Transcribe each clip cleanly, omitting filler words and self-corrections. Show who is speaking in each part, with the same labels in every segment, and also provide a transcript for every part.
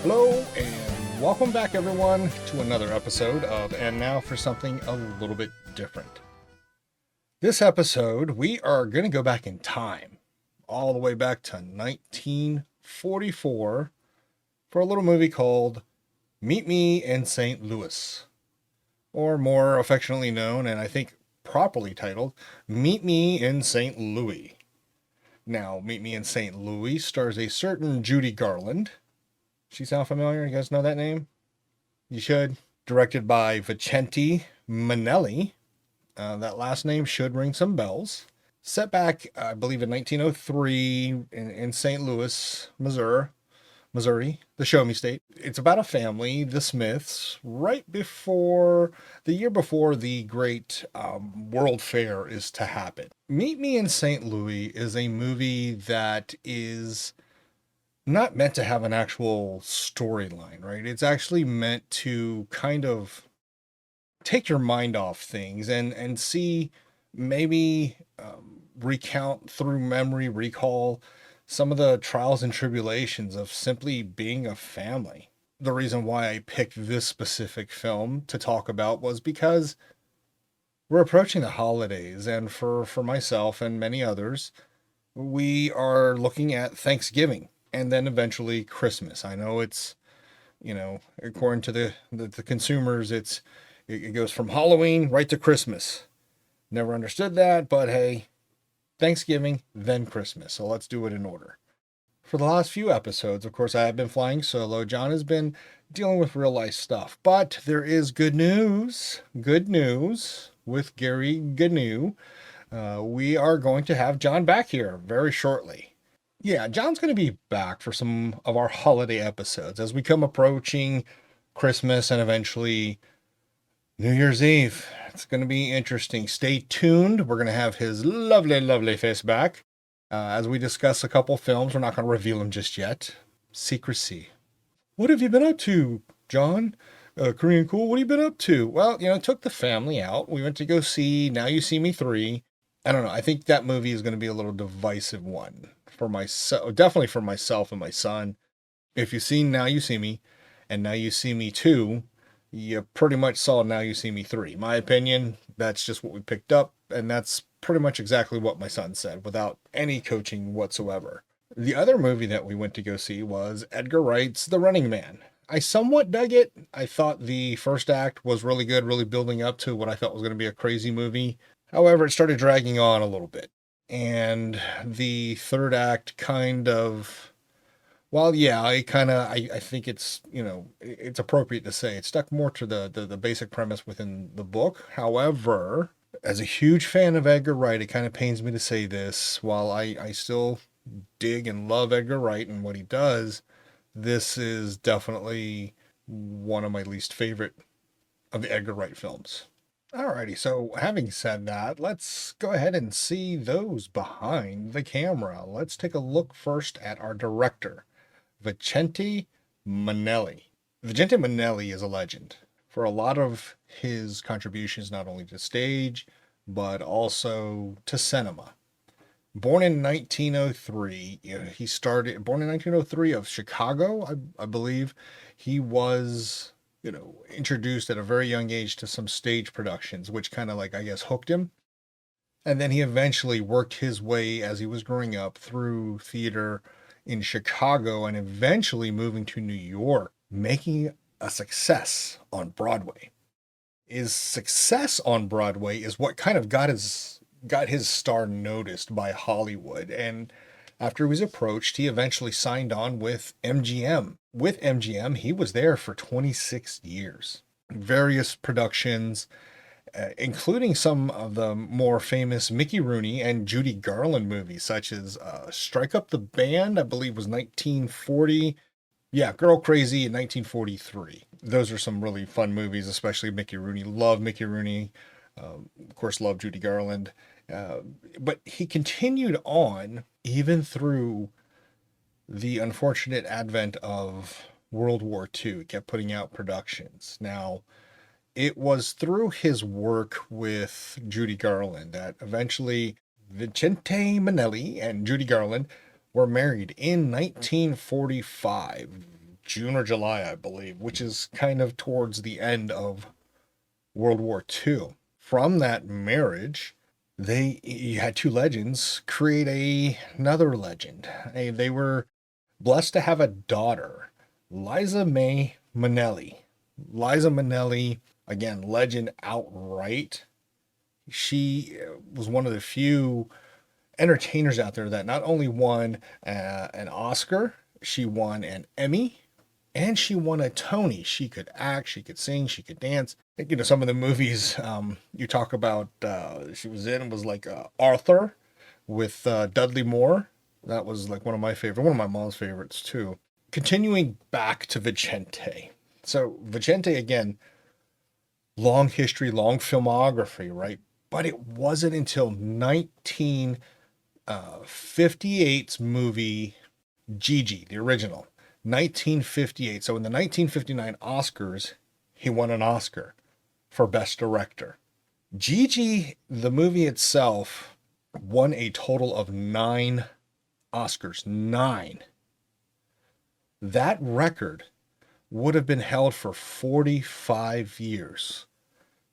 Speaker 1: Hello, and welcome back, everyone, to another episode of And Now for Something a Little Bit Different. This episode, we are going to go back in time, all the way back to 1944, for a little movie called Meet Me in St. Louis, or more affectionately known, and I think properly titled, Meet Me in St. Louis. Now, Meet Me in St. Louis stars a certain Judy Garland. She sound familiar? You guys know that name? You should. Directed by Vicente Minnelli. That last name should ring some bells. Set back, I believe, in 1903 in St. Louis, Missouri, the Show Me State. It's about a family, the Smiths, right before the year before the great World Fair is to happen. Meet Me in St. Louis is a movie that is not meant to have an actual storyline, right? It's actually meant to kind of take your mind off things and see, maybe recount through memory, recall some of the trials and tribulations of simply being a family. The reason why I picked this specific film to talk about was because we're approaching the holidays, and for myself and many others, we are looking at Thanksgiving and then eventually Christmas. I know it's, according to the consumers, it goes from Halloween right to Christmas. Never understood that, but hey, Thanksgiving, then Christmas. So let's do it in order. For the last few episodes, of course, I have been flying solo. John has been dealing with real life stuff, but there is good news. Good news with Gary Gnu. We are going to have John back here very shortly. Yeah, John's going to be back for some of our holiday episodes as we come approaching Christmas and eventually New Year's Eve. It's going to be interesting. Stay tuned. We're going to have his lovely, lovely face back as we discuss a couple films. We're not going to reveal them just yet. Secrecy. What have you been up to, John? Korean Cool, what have you been up to? Well, took the family out. We went to go see Now You See Me 3. I don't know. I think that movie is going to be a little divisive one for myself, definitely for myself and my son. If you've seen Now You See Me and Now You See Me 2, you pretty much saw Now You See Me 3. My opinion, that's just what we picked up, and that's pretty much exactly what my son said without any coaching whatsoever. The other movie that we went to go see was Edgar Wright's The Running Man. I somewhat dug it. I thought the first act was really good, really building up to what I thought was going to be a crazy movie. However, it started dragging on a little bit. And the third act kind of, well, yeah, I think it's, it's appropriate to say it stuck more to the basic premise within the book. However, as a huge fan of Edgar Wright, it kind of pains me to say this, while I still dig and love Edgar Wright and what he does, this is definitely one of my least favorite of the Edgar Wright films. Alrighty, so having said that, let's go ahead and see those behind the camera. Let's take a look first at our director, Vicente Minnelli. Vicente Minnelli is a legend for a lot of his contributions, not only to stage, but also to cinema. Born in 1903, born in 1903 of Chicago, I believe. He was introduced at a very young age to some stage productions, which kind of I guess, hooked him. And then he eventually worked his way as he was growing up through theater in Chicago and eventually moving to New York, making a success on Broadway. His success on Broadway is what kind of got his star noticed by Hollywood. And after he was approached, he eventually signed on with MGM. With MGM, he was there for 26 years. Various productions, including some of the more famous Mickey Rooney and Judy Garland movies, such as Strike Up the Band, I believe was 1940. Yeah, Girl Crazy in 1943. Those are some really fun movies, especially Mickey Rooney. Love Mickey Rooney. Of course, love Judy Garland. But he continued on even through the unfortunate advent of World War II. He kept putting out productions. Now, it was through his work with Judy Garland that eventually Vicente Minnelli and Judy Garland were married in 1945, June or July, I believe, which is kind of towards the end of World War II. From that marriage, you had two legends create another legend. They were blessed to have a daughter, Liza May Minnelli. Liza Minnelli, again, legend outright. She was one of the few entertainers out there that not only won an Oscar, she won an Emmy, and she won a Tony. She could act, she could sing, she could dance. I think, some of the movies you talk about she was in was like Arthur with Dudley Moore. That was like one of my favorite, one of my mom's favorites too. Continuing back to Vicente. So Vicente, again, long history, long filmography, right? But it wasn't until 1958's movie Gigi, the original, 1958. So in the 1959 Oscars, he won an Oscar for Best Director. Gigi, the movie itself, won a total of 9 Oscars. 9. That record would have been held for 45 years.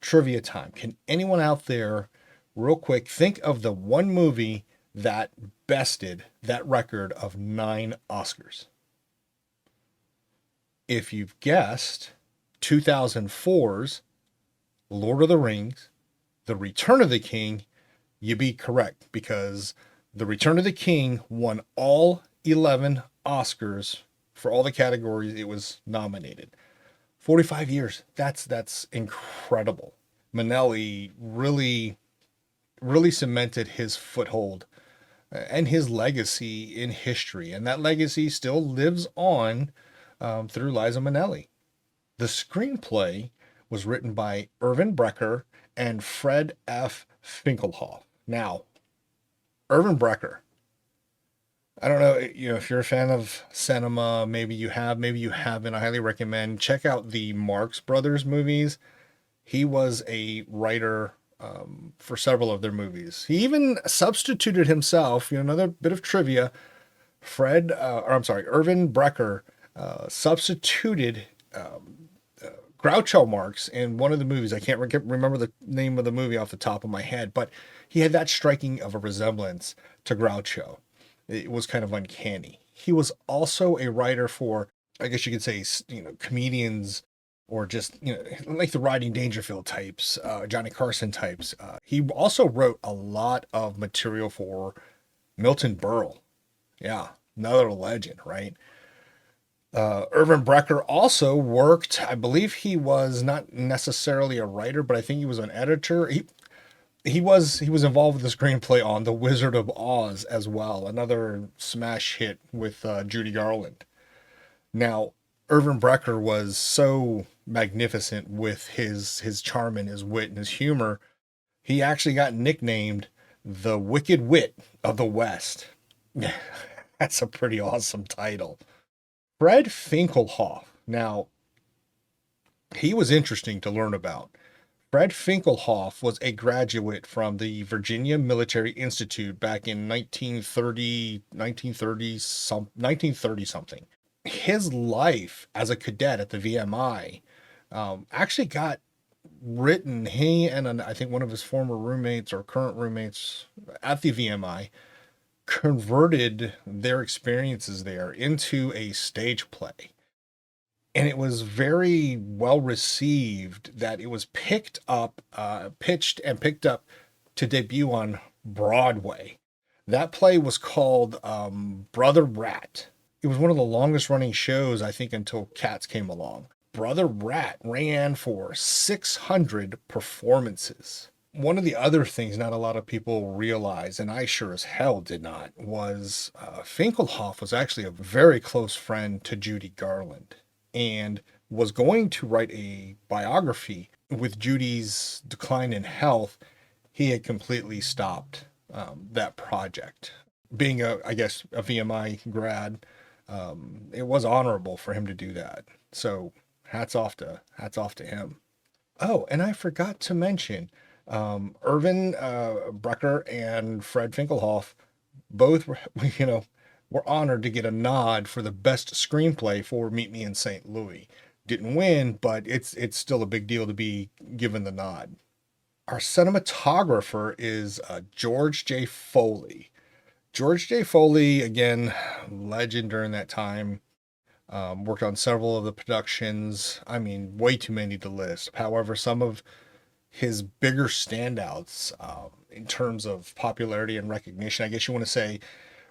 Speaker 1: Trivia time. Can anyone out there, real quick, think of the one movie that bested that record of 9 Oscars? If you've guessed 2004's Lord of the Rings, The Return of the King, you be correct, because The Return of the King won all 11 Oscars for all the categories it was nominated. 45 years. That's incredible. Minnelli really cemented his foothold and his legacy in history, and that legacy still lives on through Liza Minnelli. The screenplay was written by Irvin Brecker and Fred F. Finkelhoff. Now, Irvin Brecker, I don't know, if you're a fan of cinema, maybe you have, maybe you haven't. I highly recommend check out the Marx Brothers movies. He was a writer for several of their movies. He even substituted himself. Another bit of trivia. Irvin Brecker substituted Groucho Marx in one of the movies. I can't remember the name of the movie off the top of my head, but he had that striking of a resemblance to Groucho. It was kind of uncanny. He was also a writer for, I guess you could say, comedians, or just, like the Rodney Dangerfield types, Johnny Carson types. He also wrote a lot of material for Milton Berle. Yeah, another legend, right? Irvin Brecker also worked, I believe he was not necessarily a writer, but I think he was an editor. He was involved with the screenplay on The Wizard of Oz as well, another smash hit with Judy Garland. Now, Irvin Brecker was so magnificent with his charm and his wit and his humor, he actually got nicknamed the Wicked Wit of the West. That's a pretty awesome title. Fred Finkelhoff. Now, he was interesting to learn about. Fred Finkelhoff was a graduate from the Virginia Military Institute back in 1930 something. His life as a cadet at the VMI actually got written. He and I think one of his former roommates or current roommates at the VMI converted their experiences there into a stage play. And it was very well received that it was pitched and picked up to debut on Broadway. That play was called Brother Rat. It was one of the longest running shows, I think, until Cats came along. Brother Rat ran for 600 performances. One of the other things not a lot of people realize, and I sure as hell did not, was Finkelhoff was actually a very close friend to Judy Garland, and was going to write a biography. With Judy's decline in health, he had completely stopped that project. Being a VMI grad, it was honorable for him to do that. So hats off to him. Oh, and I forgot to mention, Irvin Brecker and Fred Finkelhoff both were, were honored to get a nod for the best screenplay for Meet Me in St. Louis. Didn't win, but it's still a big deal to be given the nod. Our cinematographer is George J. Foley. George J. Foley, again, legend during that time. Worked on several of the productions. I mean, way too many to list. However, some of his bigger standouts in terms of popularity and recognition, I guess you want to say,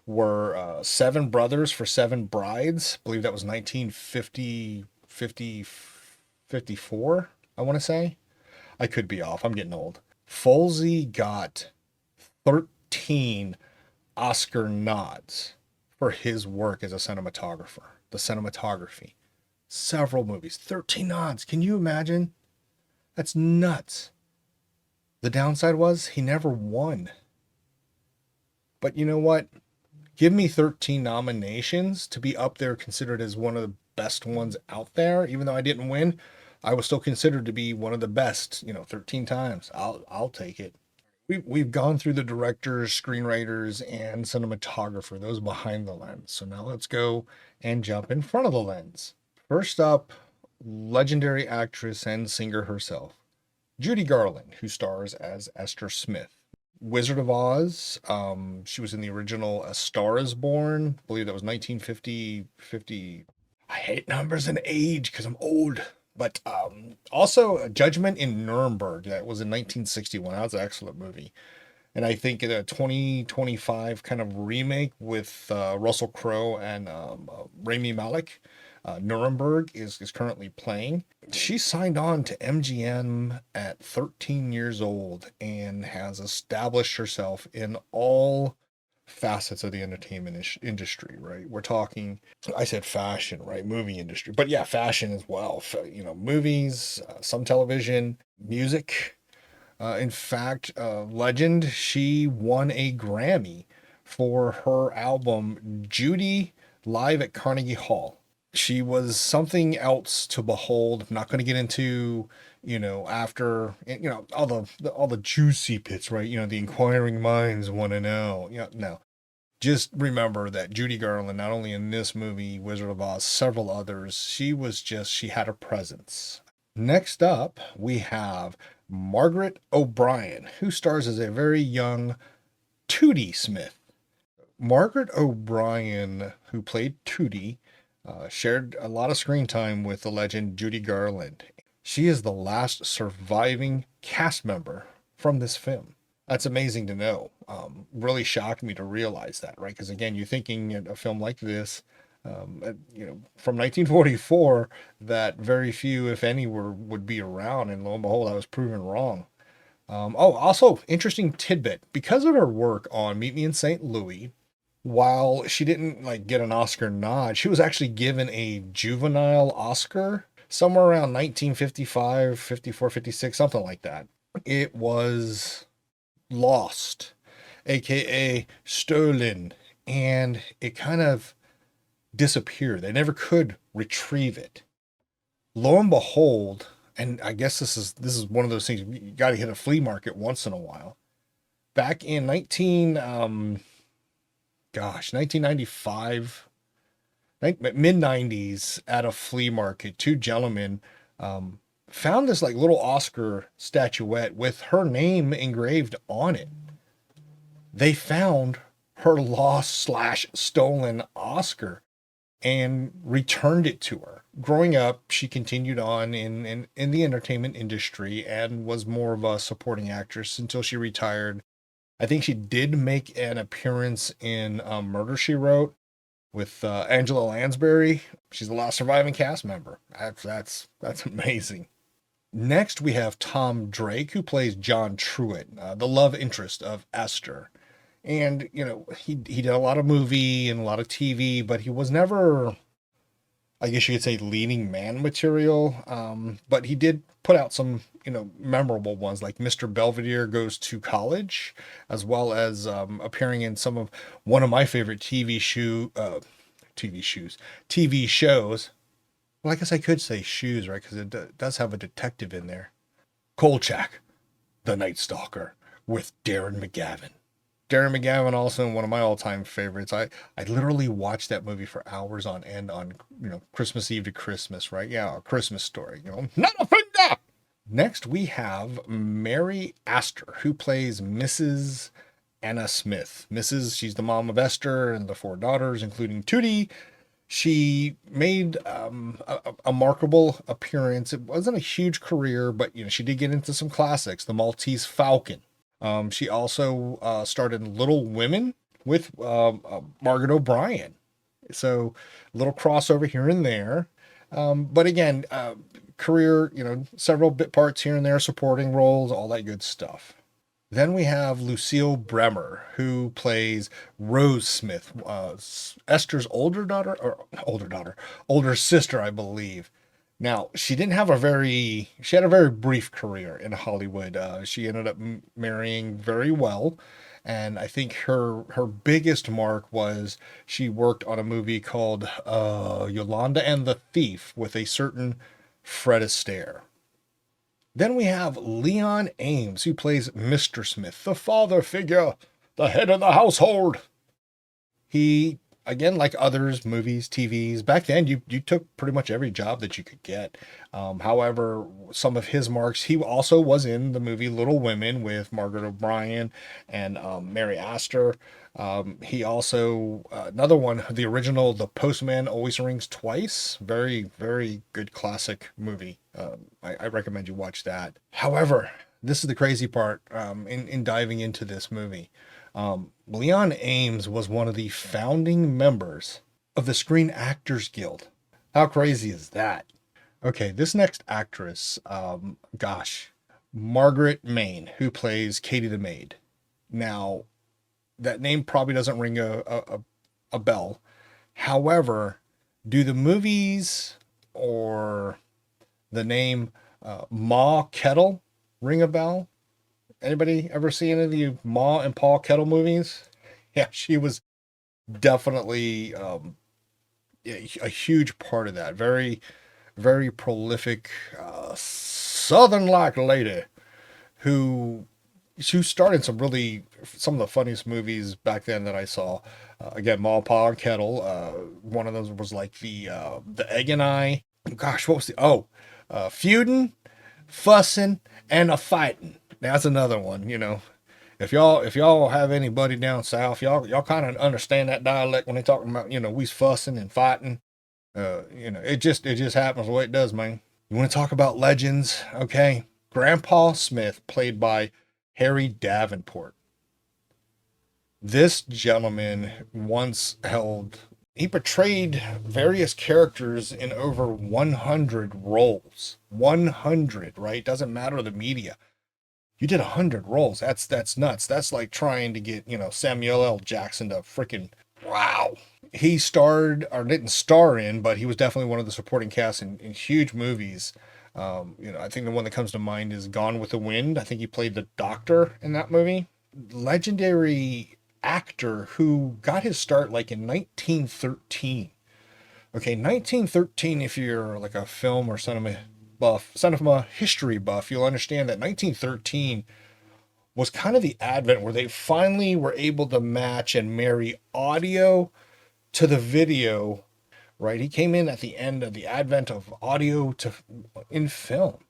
Speaker 1: were Seven Brothers for Seven Brides. I believe that was 1950, 54, I want to say. I could be off. I'm getting old. Folsey got 13 Oscar nods for his work as a cinematographer. The cinematography. Several movies. 13 nods. Can you imagine? That's nuts. The downside was he never won. But you know what? Give me 13 nominations to be up there considered as one of the best ones out there. Even though I didn't win, I was still considered to be one of the best, 13 times. I'll take it. We've gone through the directors, screenwriters, and cinematographer, those behind the lens. So now let's go and jump in front of the lens. First up, legendary actress and singer herself, Judy Garland, who stars as Esther Smith. Wizard of Oz. She was in the original A Star is Born. I believe that was 1950. I hate numbers and age because I'm old. But also a Judgment in Nuremberg. That was in 1961. That was an excellent movie. And I think in a 2025 kind of remake with Russell Crowe and Rami Malek, Nuremberg is currently playing. She signed on to MGM at 13 years old and has established herself in all facets of the entertainment industry, right? We're talking, I said fashion, right? Movie industry, but yeah, fashion as well. Movies, some television, music. In fact, legend, she won a Grammy for her album Judy live at Carnegie Hall. She was something else to behold. I'm not going to get into, after, all the juicy bits, right? The inquiring minds want to know. No. Just remember that Judy Garland, not only in this movie, Wizard of Oz, several others, she had a presence. Next up, we have Margaret O'Brien, who stars as a very young Tootie Smith. Margaret O'Brien, who played Tootie, shared a lot of screen time with the legend Judy Garland. She is the last surviving cast member from this film. That's amazing to know. Really shocked me to realize that, right? Because again, you're thinking a film like this, from 1944, that very few, if any, would be around, and lo and behold, I was proven wrong. Also, interesting tidbit: because of her work on Meet Me in St. Louis, while she didn't get an Oscar nod, she was actually given a juvenile Oscar somewhere around 1955, 54, 56, something like that. It was lost, aka stolen, and it kind of disappeared. They never could retrieve it. Lo and behold, and I guess this is one of those things you got to hit a flea market once in a while. Back in 1995, mid 90s, at a flea market, two gentlemen found this little Oscar statuette with her name engraved on it. They found her lost/stolen Oscar and returned it to her. Growing up, she continued on in the entertainment industry and was more of a supporting actress until she retired. I think she did make an appearance in Murder, She Wrote with Angela Lansbury. She's the last surviving cast member. That's amazing. Next, we have Tom Drake, who plays John Truitt, the love interest of Esther. And, he did a lot of movie and a lot of TV, but he was never, I guess you could say, leading man material. But he did put out some, memorable ones like Mr. Belvedere Goes to College, as well as appearing in one of my favorite TV shows. Well, I guess I could say shoes, right? Because it does have a detective in there. Kolchak, the Night Stalker, with Darren McGavin. Darren McGavin, also one of my all-time favorites. I literally watched that movie for hours on end on Christmas Eve to Christmas, right? Yeah, a Christmas Story. Not a finger. Next we have Mary Astor, who plays Mrs. Anna Smith. She's the mom of Esther and the four daughters, including Tootie. She made a markable appearance. It wasn't a huge career, but she did get into some classics. The Maltese Falcon. She also starred in Little Women with Margaret O'Brien. So a little crossover here and there. But again, career, several bit parts here and there, supporting roles, all that good stuff. Then we have Lucille Bremer, who plays Rose Smith, Esther's older sister, I believe. Now, she had a very brief career in Hollywood. She ended up marrying very well. And I think her biggest mark was she worked on a movie called Yolanda and the Thief with a certain Fred Astaire. Then we have Leon Ames, who plays Mr. Smith, the father figure, the head of the household. He, again, like others, movies, TVs, back then you took pretty much every job that you could get. However, some of his marks, he also was in the movie Little Women with Margaret O'Brien and Mary Astor. He also, another one, the original The Postman Always Rings Twice. Very, very good classic movie. I recommend you watch that. However, this is the crazy part in diving into this movie. Leon Ames was one of the founding members of the Screen Actors Guild. How crazy is that? Okay, this next actress, Margaret Main, who plays Katie the Maid. Now, that name probably doesn't ring a bell. However, do the movies or the name Ma Kettle ring a bell? Anybody ever see any of the Ma and Paul Kettle movies? Yeah, she was definitely a huge part of that. Very, very prolific Southern-like lady who started some of the funniest movies back then that I saw. Again, Ma, Pa, and Kettle. One of those was like the Egg and I. Gosh, what was feuding, fussing, and a fighting. That's another one. If y'all have anybody down south, y'all kind of understand that dialect when they talking about we's fussing and fighting. It just happens the way it does, man. You want to talk about legends? Okay, Grandpa Smith, played by Harry Davenport. This gentleman he portrayed various characters in over 100 roles. 100, right? Doesn't matter the media. You did 100 roles. That's nuts. That's like trying to get, Samuel L. Jackson to freaking wow. He starred or didn't star in, but he was definitely one of the supporting cast in huge movies. I think the one that comes to mind is Gone with the Wind. I think he played the doctor in that movie. Legendary actor who got his start like in 1913. Okay, 1913, if you're like a film or cinema history buff, you'll understand that 1913 was kind of the advent where they finally were able to match and marry audio to the video, right? He came in at the end of the advent of audio in film.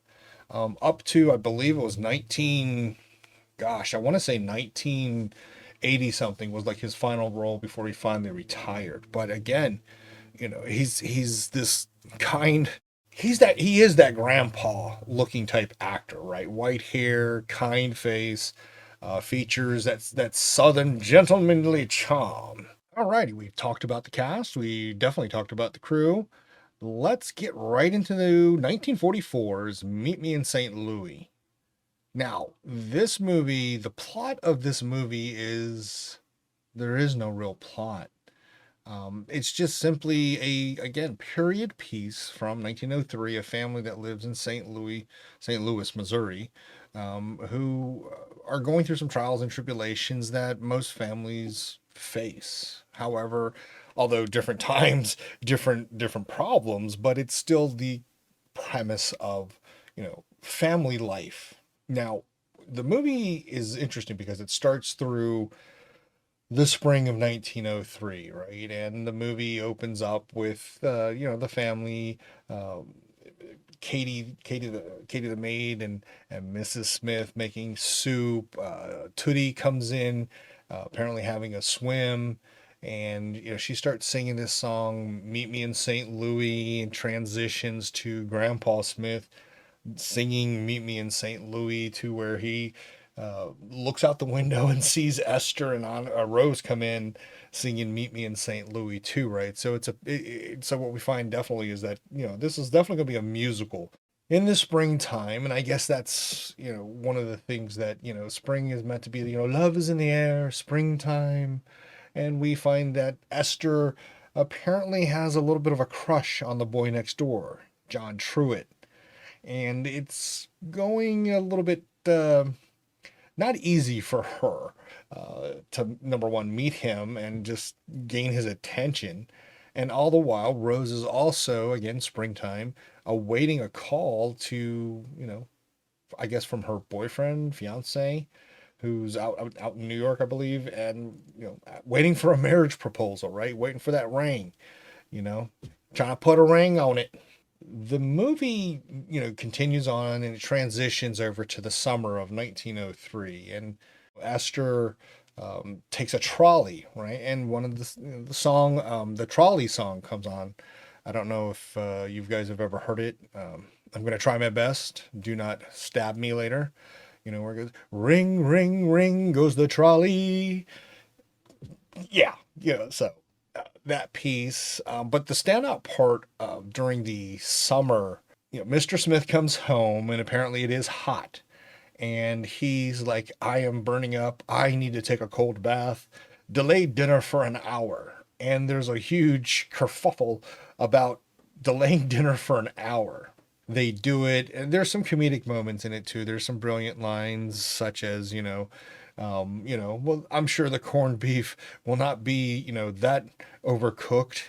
Speaker 1: Up to, I believe it was I want to say 1980 something was like his final role before he finally retired. But again, he's this kind, he is that grandpa looking type actor, right? White hair, kind face, features that southern gentlemanly charm. Alrighty, we've talked about the cast. We definitely talked about the crew. Let's get right into the 1944's Meet Me in St. Louis. Now, the plot of this movie there is no real plot. It's just simply again, period piece from 1903, a family that lives in St. Louis, Missouri, who are going through some trials and tribulations that most families face. However, although different times, different problems, but it's still the premise of, family life. Now, the movie is interesting because it starts through the spring of 1903, right? And the movie opens up with, the family, um, Katie the maid, and Mrs. Smith making soup. Tootie comes in, apparently having a swim, and she starts singing this song, "Meet Me in St. Louis," and transitions to Grandpa Smith singing "Meet Me in St. Louis," to where he looks out the window and sees Esther and Rose come in singing "Meet Me in St. Louis" too, right? So so what we find definitely is that this is definitely going to be a musical in the springtime, and I guess that's one of the things that spring is meant to be. Love is in the air, springtime, and we find that Esther apparently has a little bit of a crush on the boy next door, John Truitt, and it's going a little bit not easy for her to, number one, meet him and just gain his attention. And all the while, Rose is also, again, springtime, awaiting a call to, I guess from her boyfriend, fiance, who's out in New York, I believe, and, waiting for a marriage proposal, right? Waiting for that ring, you know, trying to put a ring on it. The movie, continues on and it transitions over to the summer of 1903, and Esther takes a trolley, right? And one of the song, the trolley song comes on. I don't know if you guys have ever heard it. I'm gonna try my best. Do not stab me later. Where it goes, ring, ring, ring goes the trolley. Yeah, so that piece. But the standout part during the summer, Mr. Smith comes home and apparently it is hot. And he's like, I am burning up. I need to take a cold bath. Delay dinner for an hour. And there's a huge kerfuffle about delaying dinner for an hour. They do it, and there's some comedic moments in it too. There's some brilliant lines, such as, well, I'm sure the corned beef will not be, that overcooked.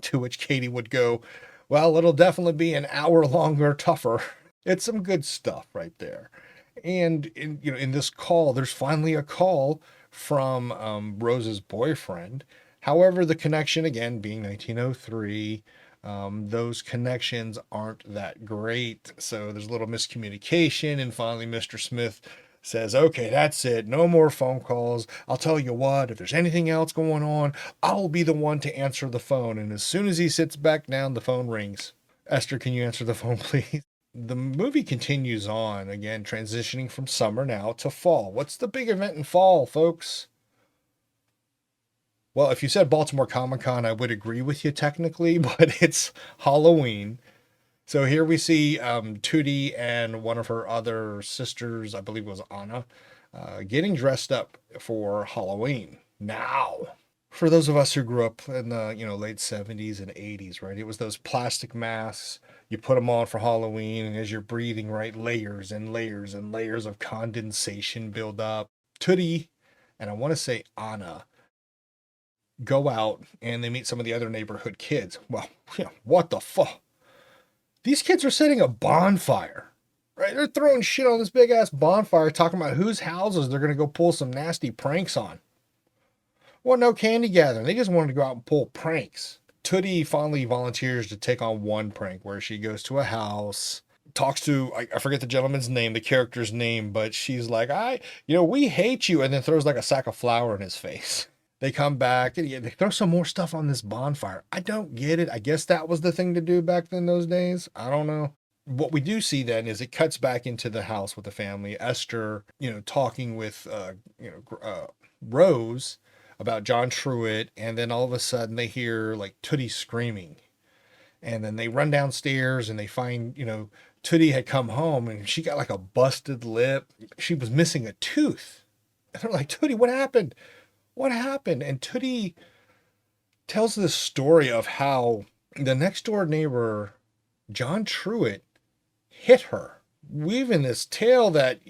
Speaker 1: To which Katie would go, well, it'll definitely be an hour longer, tougher. It's some good stuff right there. And in this call, there's finally a call from Rose's boyfriend. However, the connection, again being 1903, those connections aren't that great. So there's a little miscommunication, and finally, Mr. Smith says, "Okay, that's it. No more phone calls. I'll tell you what, if there's anything else going on, I'll be the one to answer the phone." And as soon as he sits back down, the phone rings. Esther, can you answer the phone, please? The movie continues on, again, transitioning from summer now to fall. What's the big event in fall, folks? Well, if you said Baltimore Comic Con, I would agree with you technically, but it's Halloween. So here we see Tootie and one of her other sisters, I believe it was Anna, getting dressed up for Halloween. Now, for those of us who grew up in the late 70s and 80s, right? It was those plastic masks. You put them on for Halloween, and as you're breathing, right, layers and layers and layers of condensation build up. Tootie, and I want to say Anna, go out and they meet some of the other neighborhood kids. Well, what the fuck? These kids are setting a bonfire, right? They're throwing shit on this big ass bonfire, talking about whose houses they're gonna go pull some nasty pranks on. Well, no candy gathering. They just wanted to go out and pull pranks. Tootie finally volunteers to take on one prank where she goes to a house, talks to, I forget the gentleman's name, the character's name, but she's like, we hate you, and then throws like a sack of flour in his face. They come back and they throw some more stuff on this bonfire. I don't get it. I guess that was the thing to do back in those days. I don't know. What we do see then is it cuts back into the house with the family. Esther, talking with, Rose about John Truitt, and then all of a sudden they hear like Tootie screaming, and then they run downstairs and they find, Tootie had come home and she got like a busted lip. She was missing a tooth. And they're like, Tootie, what happened? What happened? And Tootie tells this story of how the next door neighbor, John Truitt, hit her. Weaving this tale that,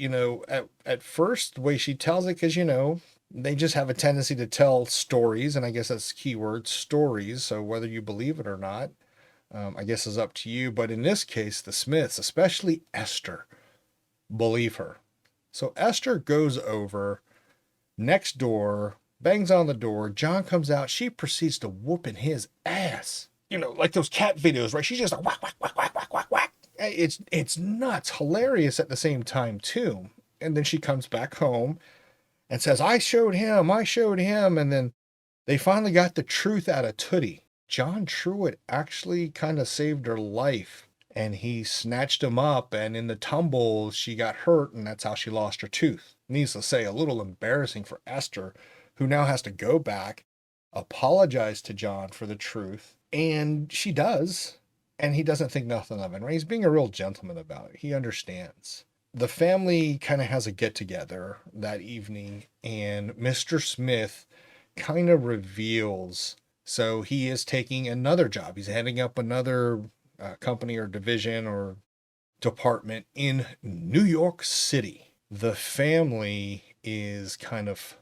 Speaker 1: at first, the way she tells it, because, they just have a tendency to tell stories, and I guess that's the key word, stories. So whether you believe it or not, I guess is up to you. But in this case, the Smiths, especially Esther, believe her. So Esther goes over next door, bangs on the door. John comes out. She proceeds to whooping his ass. You know, like those cat videos, right? She's just like whack, whack, whack, whack, whack, whack, whack. It's nuts, hilarious at the same time too. And then she comes back home and says, I showed him, and then they finally got the truth out of Tootie. John Truitt actually kind of saved her life, and he snatched him up, and in the tumble she got hurt, and that's how she lost her tooth. Needless to say, a little embarrassing for Esther, who now has to go back, apologize to John for the truth, and she does, and he doesn't think nothing of it, right? He's being a real gentleman about it. He understands. The family kind of has a get together that evening, and Mr. Smith kind of reveals. So he is taking another job. He's heading up another company or division or department in New York City. The family is kind of,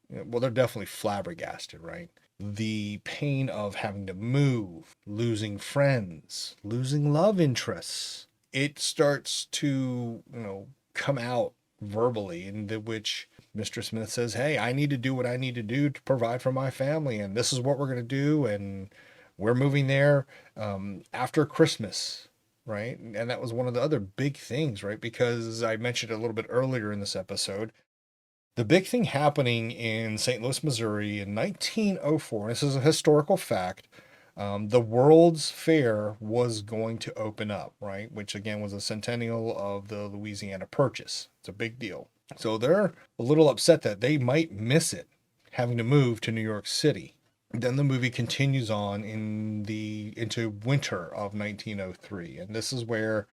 Speaker 1: well, they're definitely flabbergasted, right? The pain of having to move, losing friends, losing love interests. It starts to, come out verbally, in which Mr. Smith says, hey, I need to do what I need to do to provide for my family, and this is what we're going to do, and we're moving there after Christmas, right? And that was one of the other big things, right? Because I mentioned a little bit earlier in this episode, the big thing happening in St. Louis, Missouri in 1904, and this is a historical fact, the World's Fair was going to open up, right? Which again was a centennial of the Louisiana Purchase. It's a big deal. So they're a little upset that they might miss it, having to move to New York City. Then the movie continues on into winter of 1903, and this is where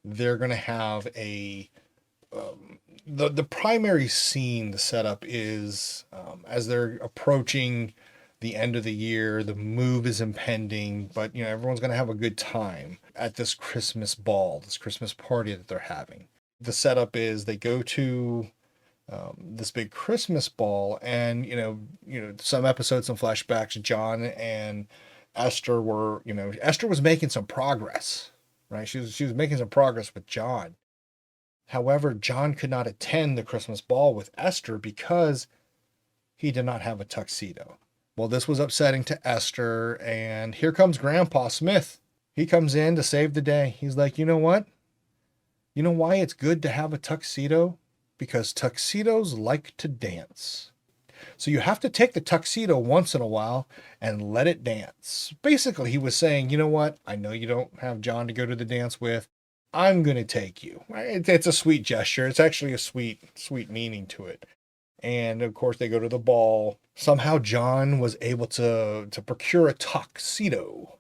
Speaker 1: they're going to have the primary scene. The setup is as they're approaching the end of the year, the move is impending, but everyone's going to have a good time at this Christmas ball, this Christmas party that they're having. The setup is they go to this big Christmas ball, and some episodes, some flashbacks. John and Esther were, Esther was making some progress, right? She was making some progress with John. However, John could not attend the Christmas ball with Esther because he did not have a tuxedo. Well, this was upsetting to Esther, and here comes Grandpa Smith. He comes in to save the day. He's like, you know what? You know why it's good to have a tuxedo? Because tuxedos like to dance. So you have to take the tuxedo once in a while and let it dance. Basically, he was saying, you know what? I know you don't have John to go to the dance with. I'm going to take you. It's a sweet gesture. It's actually a sweet meaning to it. And of course, they go to the ball. Somehow John was able to procure a tuxedo.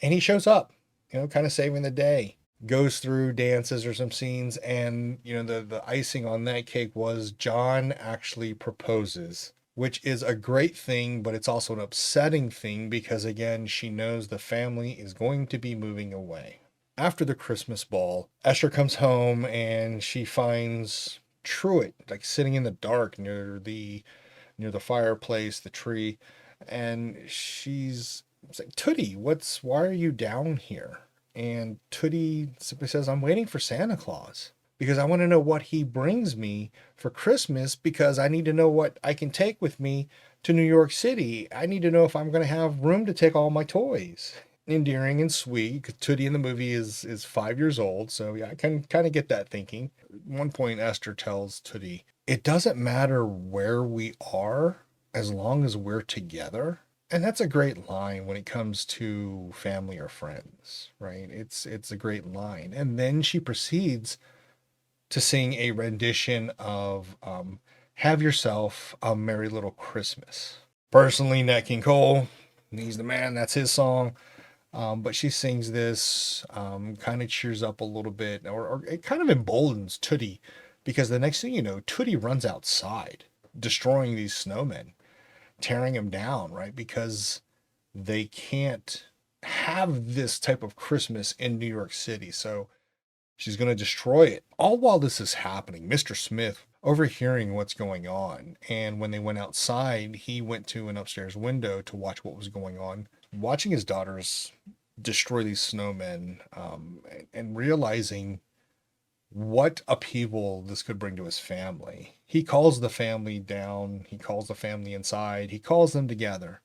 Speaker 1: And he shows up, kind of saving the day. Goes through dances or some scenes. And, the icing on that cake was John actually proposes, which is a great thing, but it's also an upsetting thing because, again, she knows the family is going to be moving away. After the Christmas ball, Esther comes home and she finds Truitt like sitting in the dark near the fireplace, the tree, and she's like, Tootie, why are you down here? And Tootie simply says, I'm waiting for Santa Claus because I want to know what he brings me for Christmas, because I need to know what I can take with me to New York City. I need to know if I'm going to have room to take all my toys. Endearing and sweet, because Tootie in the movie is 5 years old, so yeah, I can kind of get that thinking. At one point, Esther tells Tootie, it doesn't matter where we are as long as we're together. And that's a great line when it comes to family or friends, right? It's a great line. And then she proceeds to sing a rendition of Have Yourself a Merry Little Christmas. Personally, Nat King Cole, he's the man, that's his song. But she sings this, kind of cheers up a little bit, or it kind of emboldens Tootie, because the next thing you know, Tootie runs outside, destroying these snowmen, tearing them down, right? Because they can't have this type of Christmas in New York City. So she's going to destroy it. All while this is happening, Mr. Smith overhearing what's going on. And when they went outside, he went to an upstairs window to watch what was going on, watching his daughters destroy these snowmen, and realizing what upheaval this could bring to his family. He calls the family down, he calls the family inside, he calls them together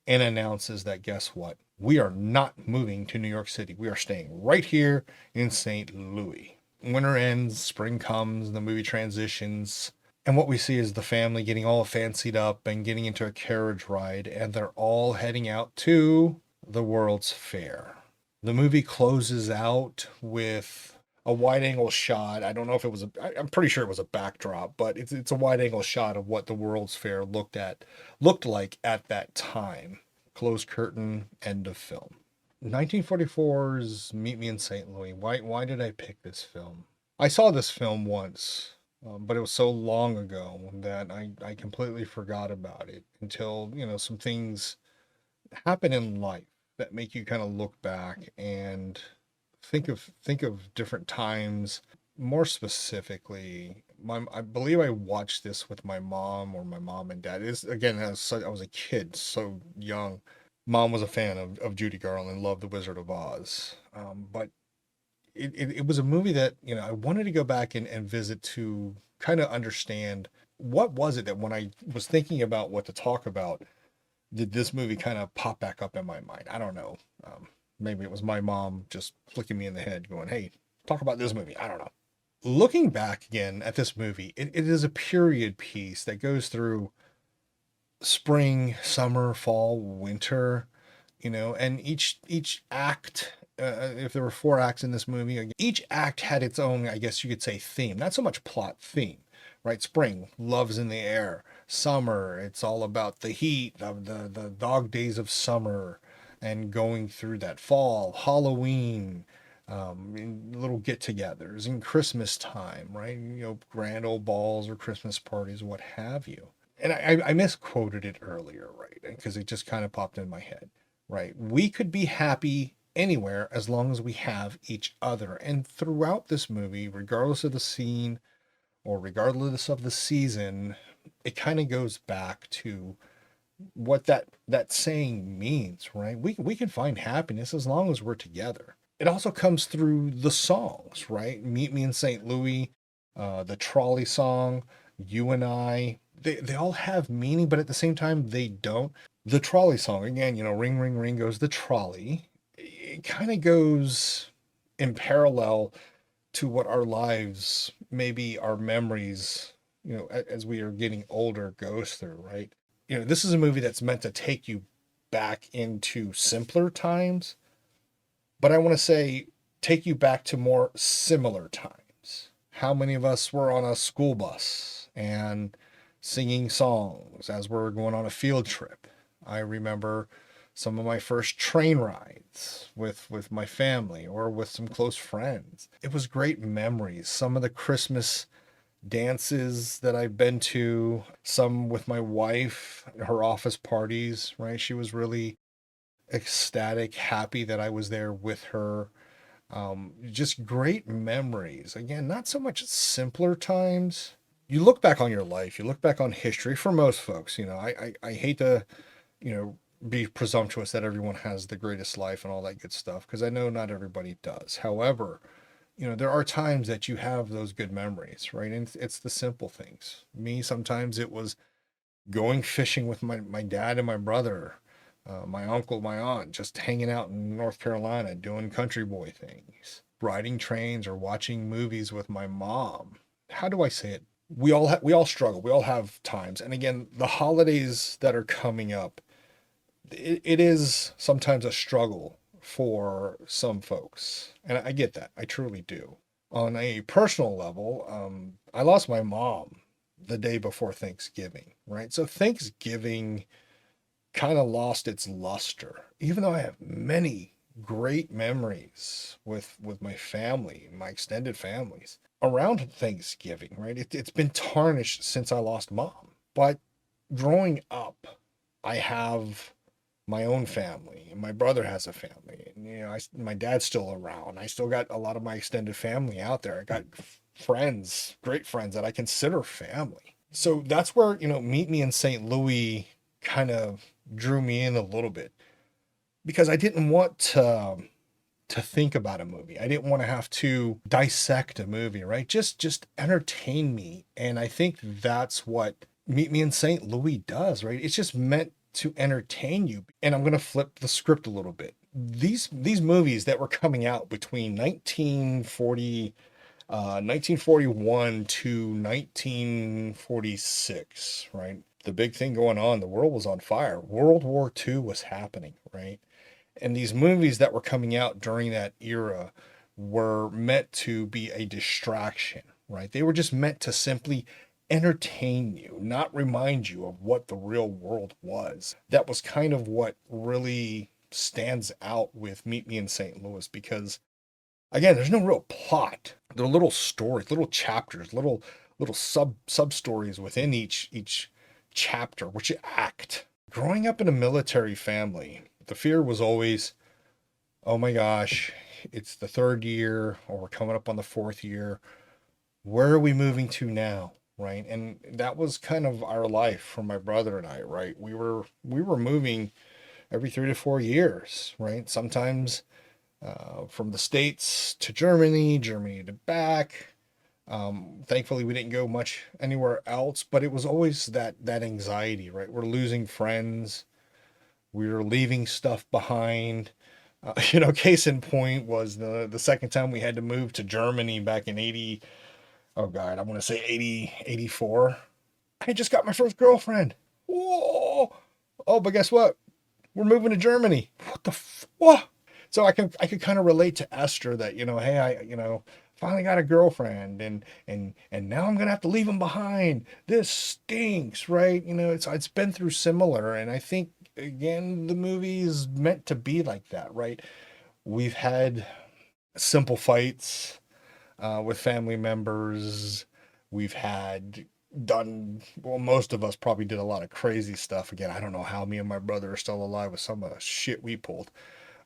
Speaker 1: and announces that guess what? We are not moving to New York City. We are staying right here in St. Louis. Winter ends, spring comes, the movie transitions, and what we see is the family getting all fancied up and getting into a carriage ride, and they're all heading out to the World's Fair. The movie closes out with a wide angle shot. I don't know if it was I'm pretty sure it was a backdrop, but it's a wide angle shot of what the World's Fair looked like at that time. Closed curtain, end of film. 1944's Meet Me in St. Louis. Why did I pick this film? I saw this film once, but it was so long ago that I completely forgot about it until, some things happen in life that make you kind of look back and think of different times. More specifically, I believe I watched this with my mom or my mom and dad. Is again, I was a kid, so young. Mom was a fan of Judy Garland, loved The Wizard of Oz. But it was a movie that, I wanted to go back and visit to kind of understand what was it that when I was thinking about what to talk about, did this movie kind of pop back up in my mind? I don't know. Maybe it was my mom just flicking me in the head going, hey, talk about this movie. I don't know. Looking back again at this movie, it is a period piece that goes through spring, summer, fall, winter, and each act, if there were four acts in this movie, each act had its own, I guess you could say, theme. Not so much plot, theme, right? Spring, love's in the air. Summer, it's all about the heat of the dog days of summer and going through that. Fall, Halloween, little get-togethers, and Christmas time, right? Grand old balls or Christmas parties, what have you. And I misquoted it earlier, right? Because it just kind of popped in my head, right? We could be happy anywhere as long as we have each other. And throughout this movie, regardless of the scene or regardless of the season, it kind of goes back to what that saying means, right? We can find happiness as long as we're together. It also comes through the songs, right? Meet Me in St. Louis, the trolley song, You and I. They all have meaning, but at the same time, they don't. The trolley song, again, ring, ring, ring goes the trolley. It kind of goes in parallel to what our lives, maybe our memories, as we are getting older, goes through, right? This is a movie that's meant to take you back into simpler times, but I want to say take you back to more similar times. How many of us were on a school bus and singing songs as we're going on a field trip? I remember some of my first train rides with my family or with some close friends. It was great memories. Some of the Christmas dances that I've been to, some with my wife, her office parties, right? She was really ecstatic, happy that I was there with her. Just great memories. Again, not so much simpler times. You look back on your life, you look back on history for most folks, I hate to, be presumptuous that everyone has the greatest life and all that good stuff, because I know not everybody does. However, there are times that you have those good memories, right? And it's the simple things. Me, sometimes it was going fishing with my dad and my brother, my uncle, my aunt, just hanging out in North Carolina, doing country boy things, riding trains or watching movies with my mom. How do I say it? We all struggle. We all have times. And again, the holidays that are coming up, it is sometimes a struggle for some folks. And I get that. I truly do. On a personal level, I lost my mom the day before Thanksgiving, right? So Thanksgiving kind of lost its luster, even though I have many great memories with my family, my extended families around Thanksgiving, right? It's been tarnished since I lost mom. But growing up, I have my own family, and my brother has a family, and my dad's still around. I still got a lot of my extended family out there. I got friends, great friends that I consider family. So that's where Meet Me in St. Louis kind of drew me in a little bit, because I didn't want to to think about a movie. I didn't want to have to dissect a movie, right? Just entertain me. And I think that's what Meet Me in St. Louis does, right? It's just meant to entertain you. And I'm going to flip the script a little bit. These movies that were coming out between 1941 to 1946, right? The big thing going on, the world was on fire. World War II was happening, right? And these movies that were coming out during that era were meant to be a distraction, right? They were just meant to simply entertain you, not remind you of what the real world was. That was kind of what really stands out with Meet Me in St. Louis, because again, there's no real plot. They're little stories, little chapters, little sub stories within each chapter, which act. Growing up in a military family, the fear was always, oh my gosh, it's the third year, or we're coming up on the fourth year. Where are we moving to now? Right. And that was kind of our life for my brother and I, right? We were moving every 3 to 4 years, right? Sometimes from the States to Germany, Germany to back. Thankfully, we didn't go much anywhere else, but it was always that anxiety, right? We're losing friends, we were leaving stuff behind. Case in point was the second time we had to move to Germany back in 80. Oh God, I want to say 80, 84. I just got my first girlfriend. Whoa! Oh, but guess what? We're moving to Germany. What? So I could kind of relate to Esther that, hey, I finally got a girlfriend, and now I'm gonna have to leave him behind. This stinks, right? It's been through similar, and I think again the movie is meant to be like that, right? We've had simple fights with family members. We've had done well, most of us probably did a lot of crazy stuff. Again, I don't know how me and my brother are still alive with some of the shit we pulled.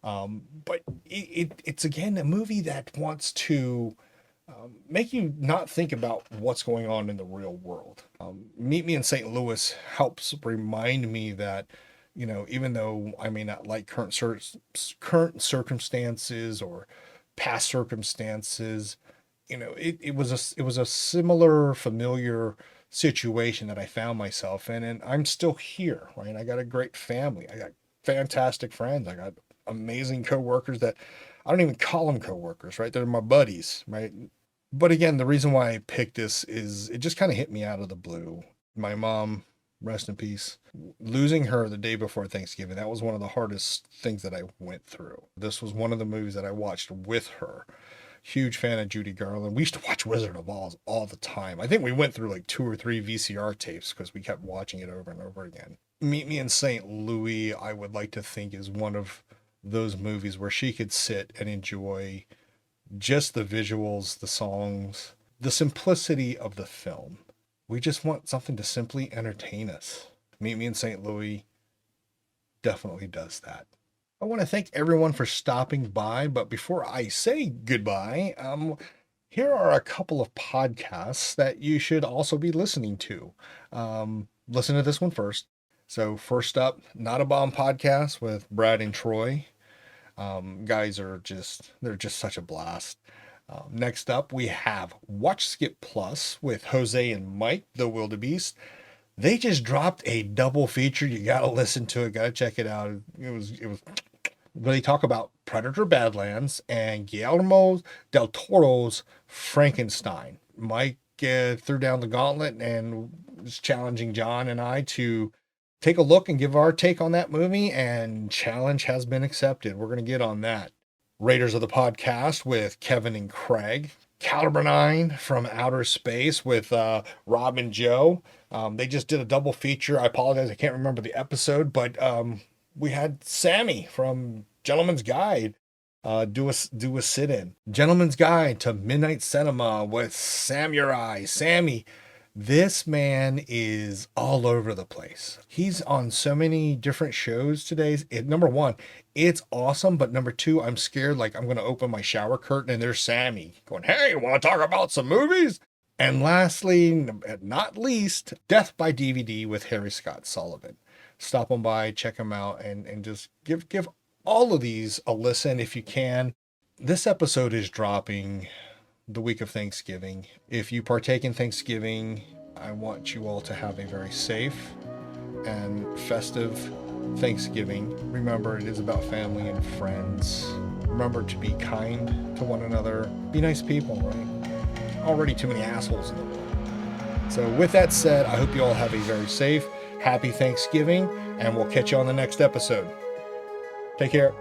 Speaker 1: But it's again a movie that wants to make you not think about what's going on in the real world. Meet Me in St. Louis helps remind me that, even though I may not like current circumstances or past circumstances, it was a similar familiar situation that I found myself in, and I'm still here, right? I got a great family. I got fantastic friends. I got amazing coworkers that I don't even call them coworkers, right? They're my buddies, right? But again, the reason why I picked this is it just kind of hit me out of the blue. My mom, rest in peace, losing her the day before Thanksgiving, that was one of the hardest things that I went through. This was one of the movies that I watched with her. Huge fan of Judy Garland. We used to watch Wizard of Oz all the time. I think we went through like 2 or 3 VCR tapes because we kept watching it over and over again. Meet Me in St. Louis, I would like to think, is one of those movies where she could sit and enjoy just the visuals, the songs, the simplicity of the film. We just want something to simply entertain us. Meet Me in St. Louis definitely does that. I want to thank everyone for stopping by, but before I say goodbye, here are a couple of podcasts that you should also be listening to. Listen to this one first. So first up, Not a Bomb Podcast with Brad and Troy. Guys they're just such a blast. Next up, we have Watch Skip Plus with Jose and Mike, the Wildebeest. They just dropped a double feature. You gotta listen to it. Gotta check it out. It was. They talk about Predator Badlands and Guillermo del Toro's Frankenstein. Mike threw down the gauntlet and was challenging John and I to take a look and give our take on that movie, and challenge has been accepted. We're going to get on that. Raiders of the Podcast with Kevin and Craig. Caliber 9 from Outer Space with Rob and Joe. They just did a double feature. I apologize, I can't remember the episode, but we had Sammy from Gentleman's Guide do a sit-in. Gentleman's Guide to Midnight Cinema with Samurai. Sammy, this man is all over the place. He's on so many different shows today. Number one, it's awesome, but number two, I'm scared like I'm going to open my shower curtain and there's Sammy going, hey, want to talk about some movies? And lastly, not least, Death by DVD with Harry Scott Sullivan. Stop on by, check him out, and just give all of these a listen if you can. This episode is dropping the week of Thanksgiving. If you partake in Thanksgiving, I want you all to have a very safe and festive Thanksgiving. Remember, it is about family and friends. Remember to be kind to one another. Be nice people, right? Already too many assholes in the world. So with that said, I hope you all have a very safe, happy Thanksgiving, and we'll catch you on the next episode. Take care.